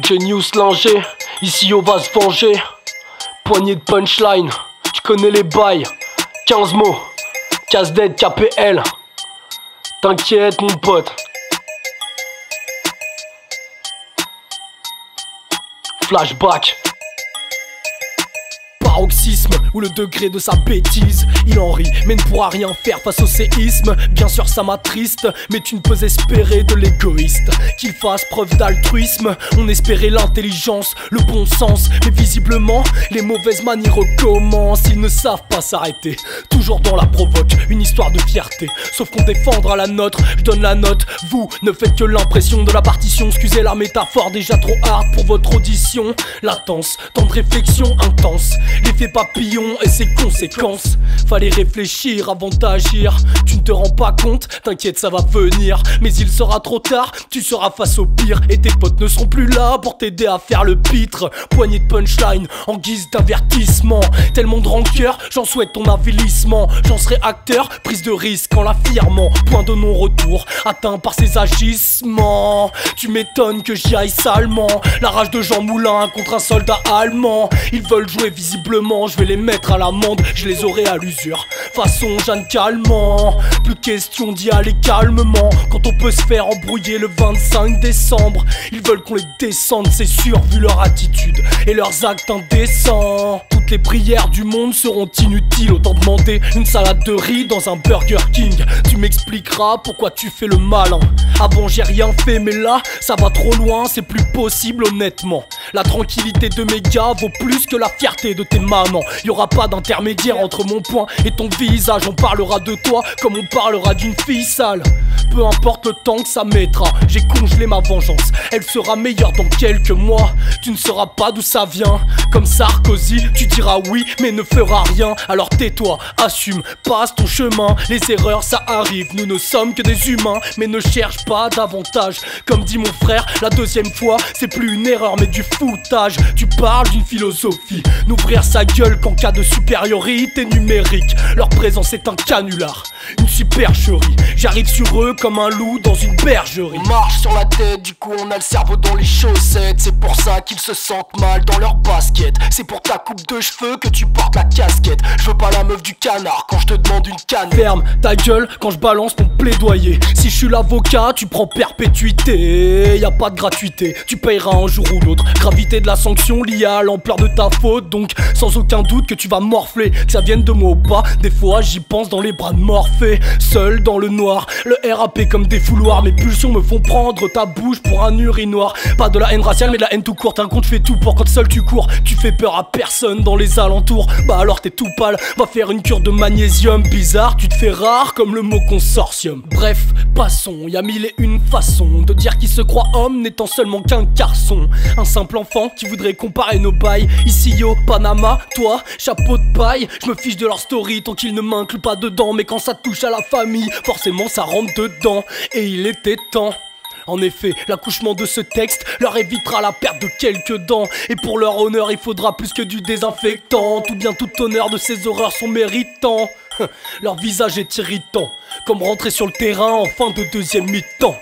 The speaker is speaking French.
Genius Linger, ici on va se venger. Poignée de punchline, tu connais les bails. 15 mots, casse dead, KPL. T'inquiète mon pote. Flashback. Paroxysme, ou le degré de sa bêtise. Il en rit, mais ne pourra rien faire face au séisme. Bien sûr ça m'attriste, mais tu ne peux espérer de l'égoïste qu'il fasse preuve d'altruisme. On espérait l'intelligence, le bon sens, mais visiblement les mauvaises manies recommencent. Ils ne savent pas s'arrêter, toujours dans la provoque, une histoire de fierté. Sauf qu'on défendra la nôtre, je donne la note. Vous ne faites que l'impression de la partition. Excusez la métaphore déjà trop hard pour votre audition. Latence, temps de réflexion intense, l'effet papillon et ses conséquences. Fallait réfléchir avant d'agir. Tu ne te rends pas compte, t'inquiète ça va venir. Mais il sera trop tard, tu seras face au pire. Et tes potes ne seront plus là pour t'aider à faire le pitre. Poignée de punchline en guise d'avertissement. Tellement de rancœur, j'en souhaite ton avilissement. J'en serai acteur, prise de risque en l'affirmant. Point de non-retour, atteint par ses agissements. Tu m'étonnes que j'y aille salement. La rage de Jean Moulin contre un soldat allemand. Ils veulent jouer visiblement, je vais les mettre à l'amende. Je les aurai à l'usure, façon Jeanne Calment. Plus question d'y aller calmement quand on peut se faire embrouiller le 25 décembre. Ils veulent qu'on les descende, c'est sûr, vu leur attitude et leurs actes indécents. Toutes les prières du monde seront inutiles, autant demander une salade de riz dans un Burger King. Tu m'expliqueras pourquoi tu fais le malin. Avant j'ai rien fait, mais là ça va trop loin, c'est plus possible honnêtement. La tranquillité de mes gars vaut plus que la fierté de tes mamans. Y'aura pas d'intermédiaire entre mon poing et ton visage. On parlera de toi comme on parlera d'une fille sale. Peu importe le temps que ça mettra, j'ai congelé ma vengeance. Elle sera meilleure dans quelques mois. Tu ne sauras pas d'où ça vient. Comme Sarkozy, tu diras oui mais ne feras rien. Alors tais-toi, assume, passe ton chemin. Les erreurs ça arrive, nous ne sommes que des humains. Mais ne cherche pas davantage. Comme dit mon frère, la deuxième fois c'est plus une erreur mais du foutage. Tu parles d'une philosophie, n'ouvrir sa gueule qu'en cas de supériorité numérique. Leur présence est un canular, une supercherie. J'arrive sur eux comme un loup dans une bergerie. On marche sur la tête, du coup on a le cerveau dans les chaussettes. C'est pour ça qu'ils se sentent mal dans leur basket. C'est pour ta coupe de cheveux que tu portes la casquette. Je veux pas la meuf du canard quand je te demande une canne. Ferme ta gueule quand je balance mon plaidoyer. Si je suis l'avocat, tu prends perpétuité. Y a pas de gratuité, tu payeras un jour ou l'autre. Gravité de la sanction liée à l'ampleur de ta faute. Donc sans aucun doute que tu vas morfler. Que ça vienne de moi ou pas, des fois j'y pense dans les bras de Morphée. Seul dans le noir, le RAP comme des fouloirs. Mes pulsions me font prendre ta bouche pour un urinoir. Pas de la haine raciale mais de la haine tout court. Un compte fait tout pour quand seul tu cours. Tu fais peur à personne dans les alentours. Bah alors t'es tout pâle, va faire une cure de magnésium. Bizarre, tu te fais rare comme le mot consortium. Bref, passons, y a mille et une façons de dire qu'il se croit homme n'étant seulement qu'un garçon. Un simple enfant qui voudrait comparer nos bails. Ici yo, Panama, toi, chapeau de paille. Je me fiche de leur story tant qu'ils ne m'incluent pas dedans. Mais quand ça touche à la famille, forcément ça rentre dedans. Et il était temps. En effet, l'accouchement de ce texte leur évitera la perte de quelques dents. Et pour leur honneur, il faudra plus que du désinfectant. Tout bien tout honneur de ces horreurs sont méritants. Leur visage est irritant, comme rentrer sur le terrain en fin de deuxième mi-temps.